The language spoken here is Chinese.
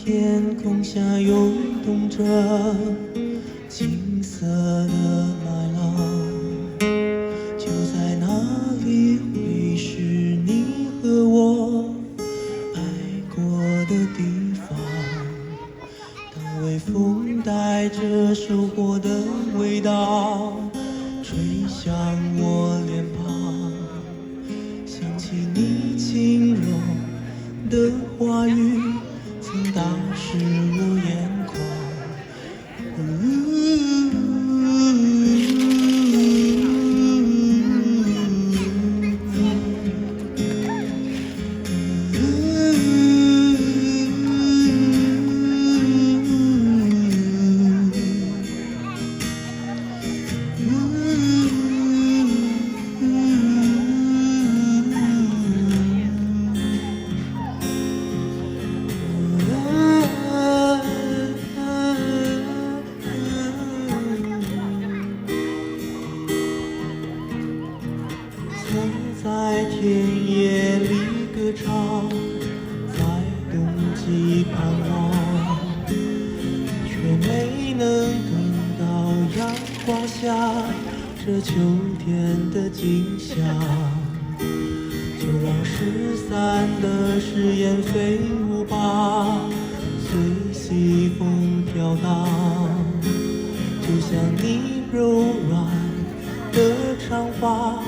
天空下涌动着金色的麦浪，就在那里会是你和我爱过的地方。当微风带着收获的味道吹向我脸庞，想起你轻柔的话语曾打湿我眼眶。曾在田野里歌唱，在冬季盼望，却没能等到阳光下这秋天的景象。就让失散的誓言飞舞吧，随西风飘荡，就像你柔软的长发